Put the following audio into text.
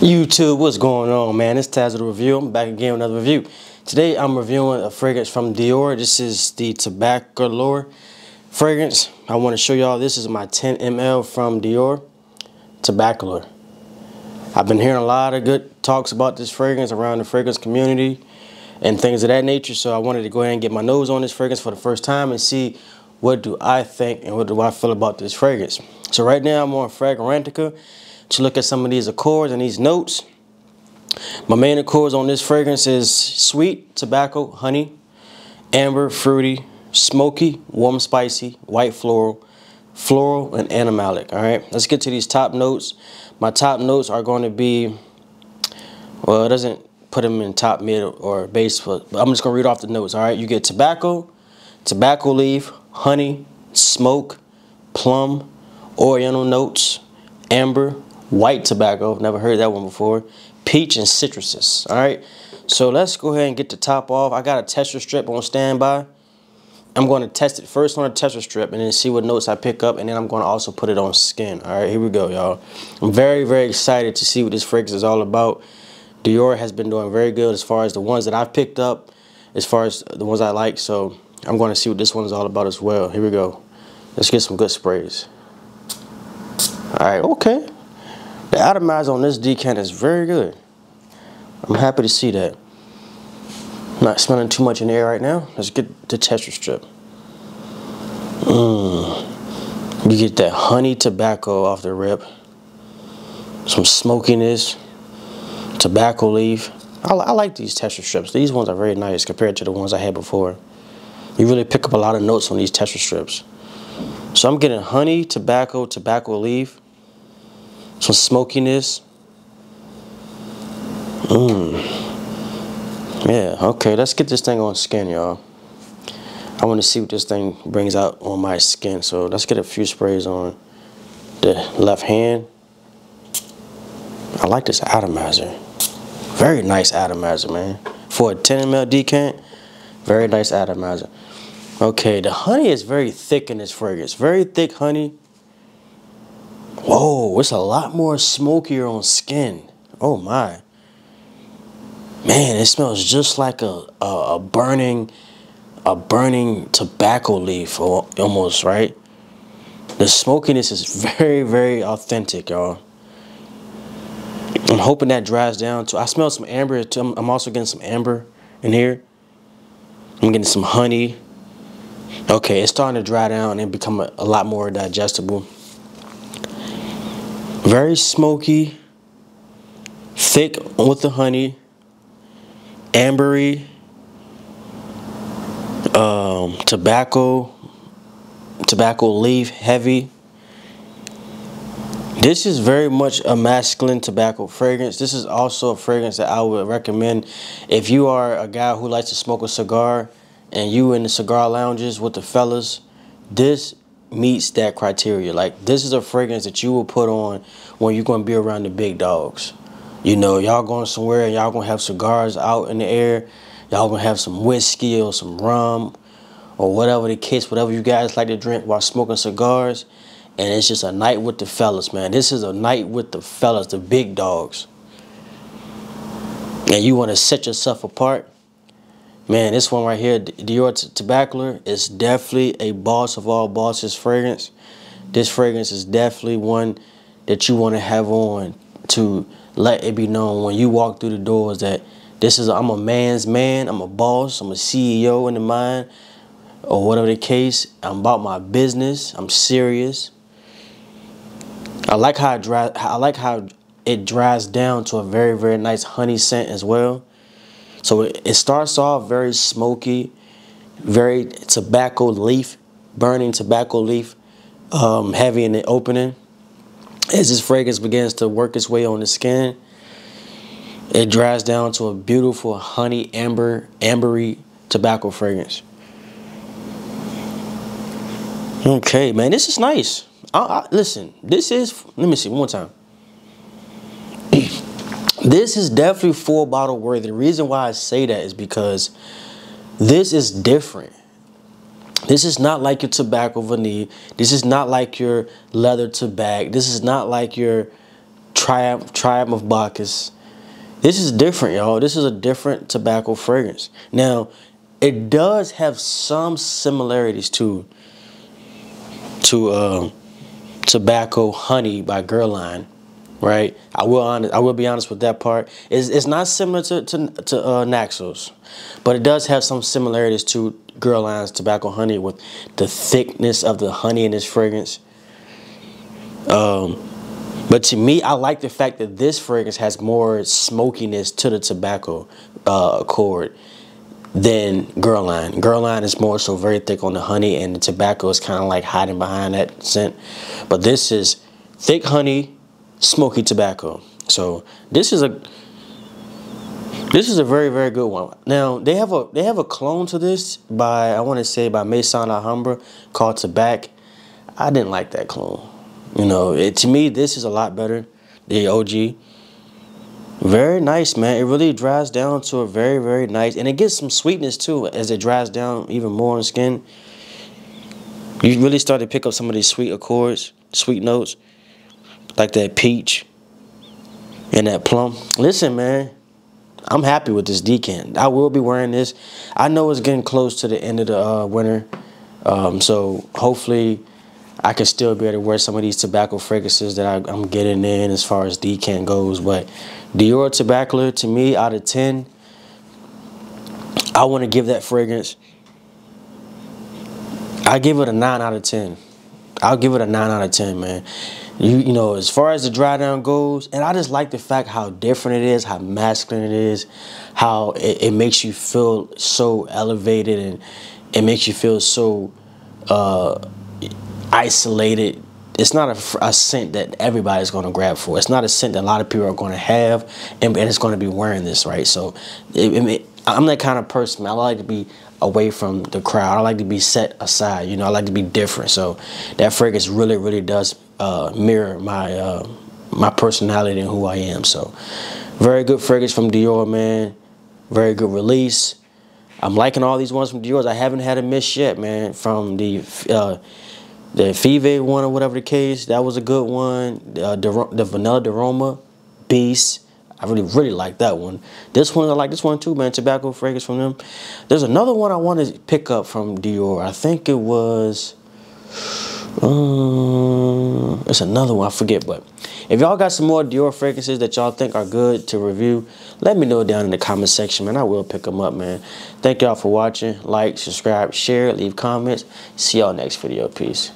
YouTube, what's going on, man? It's Taz of the Review. I'm back again with another review. Today I'm reviewing a fragrance from Dior. This is the Tobacolor fragrance. I want to show y'all, this is my 10 ml from Dior Tobacolor. I've been hearing a lot of good talks about this fragrance around the fragrance community and things of that nature, so I wanted to go ahead and get my nose on this fragrance for the first time and see what do I think and what do I feel about this fragrance. So right now I'm on Fragrantica to look at some of these accords and these notes. My main accords on this fragrance is sweet, tobacco, honey, amber, fruity, smoky, warm, spicy, white floral, and animalic. All right, let's get to these top notes. My top notes are going to be, well, it doesn't put them in top, mid, or base, but I'm just going to read off the notes. All right, you get tobacco, tobacco leaf, honey, smoke, plum, oriental notes, amber, white tobacco, never heard that one before, peach, and citruses. All right, so let's go ahead and get the top off. I got a tester strip on standby. I'm going to test it first on a tester strip and then see what notes I pick up, and then I'm going to also put it on skin. All right, here we go, y'all. I'm very, very excited to see what this fragrance is all about. Dior has been doing very good as far as the ones that I've picked up, as far as the ones I like, so I'm going to see what this one is all about as well. Here we go. Let's get some good sprays. All right, okay. The atomizer on this decant is very good. I'm happy to see that. Not smelling too much in the air right now. Let's get the tester strip. You get that honey tobacco off the rip. Some smokiness. Tobacco leaf. I like these tester strips. These ones are very nice compared to the ones I had before. You really pick up a lot of notes on these tester strips. So I'm getting honey, tobacco, tobacco leaf. Some smokiness. Yeah, okay, let's get this thing on skin, y'all. I want to see what this thing brings out on my skin. So let's get a few sprays on the left hand. I like this atomizer. Very nice atomizer, man. For a 10 ml decant, very nice atomizer. Okay, the honey is very thick in this fragrance. Very thick honey. Whoa, it's a lot more smokier on skin. Oh my. Man, it smells just like a burning tobacco leaf, almost, right? The smokiness is very, very authentic, y'all. I'm hoping that dries down too. I smell some amber too. I'm also getting some amber in here. I'm getting some honey. Okay, it's starting to dry down and become a lot more digestible. Very smoky, thick with the honey, ambery, tobacco leaf, heavy. This is very much a masculine tobacco fragrance. This is also a fragrance that I would recommend if you are a guy who likes to smoke a cigar and you in the cigar lounges with the fellas. This meets that criteria. Like, this is a fragrance that you will put on when you're going to be around the big dogs. You know, y'all going somewhere and y'all going to have cigars out in the air. Y'all going to have some whiskey or some rum or whatever the case, whatever you guys like to drink while smoking cigars. And it's just a night with the fellas, man. This is a night with the fellas, the big dogs. And you want to set yourself apart. Man, this one right here, Dior Tobacolor, is definitely a boss of all bosses fragrance. This fragrance is definitely one that you want to have on to let it be known when you walk through the doors that this is, I'm a man's man, I'm a boss, I'm a CEO in the mind, or whatever the case. I'm about my business, I'm serious. I like how it dries down to a very, very nice honey scent as well. So it starts off very smoky, very tobacco leaf, burning tobacco leaf, heavy in the opening. As this fragrance begins to work its way on the skin, it dries down to a beautiful honey, ambery tobacco fragrance. Okay, man, this is nice. Listen, this is, let me see one more time. This is definitely full bottle worthy. The reason why I say that is because this is different. This is not like your tobacco vanille. This is not like your leather tobacco. This is not like your Triumph of Bacchus. This is different, y'all. This is a different tobacco fragrance. Now, it does have some similarities to Tobacco Honey by Guerlain, right? I will be honest with that part. It's not similar to Naxos, but it does have some similarities to Guerlain's Tobacco Honey with the thickness of the honey in this fragrance. But to me, I like the fact that this fragrance has more smokiness to the tobacco accord than Guerlain. Guerlain is more so very thick on the honey, and the tobacco is kind of like hiding behind that scent. But this is thick honey, smoky tobacco. So this is a very, very good one. Now they have a clone to this by, I want to say, by Maison Alhambra called Tobac. I didn't like that clone. You know, to me, this is a lot better. The OG. Very nice, man. It really dries down to a very, very nice. And it gets some sweetness, too, as it dries down even more on the skin. You really start to pick up some of these sweet accords, sweet notes. Like that peach and that plum. Listen, man. I'm happy with this decant. I will be wearing this. I know it's getting close to the end of the winter. So, hopefully, I can still be able to wear some of these tobacco fragrances that I'm getting in as far as decant goes. But Dior Tobacolor, to me, out of 10, I want to give that fragrance, I give it a 9 out of 10. I'll give it a 9 out of 10, man. You know, as far as the dry down goes, and I just like the fact how different it is, how masculine it is, how it makes you feel so elevated, and it makes you feel so isolated. It's not a scent that everybody's going to grab for. It's not a scent that a lot of people are going to have, and it's going to be wearing this, right? So I'm that kind of person. I like to be away from the crowd. I like to be set aside. You know, I like to be different. So that fragrance really, really does mirror my personality and who I am. So very good fragrance from Dior, man. Very good release. I'm liking all these ones from Dior. I haven't had a miss yet, man, from the Five one or whatever the case. That was a good one. The Vanilla Aroma Beast. I really like that one. This one, I like this one too, man. Tobacco fragrance from them. There's another one I wanted to pick up from Dior. I think it was... it's another one, I forget. But if y'all got some more Dior fragrances that y'all think are good to review, let me know down in the comment section, man. I will pick them up, man. Thank y'all for watching. Like, subscribe, share, leave comments. See y'all next video. Peace.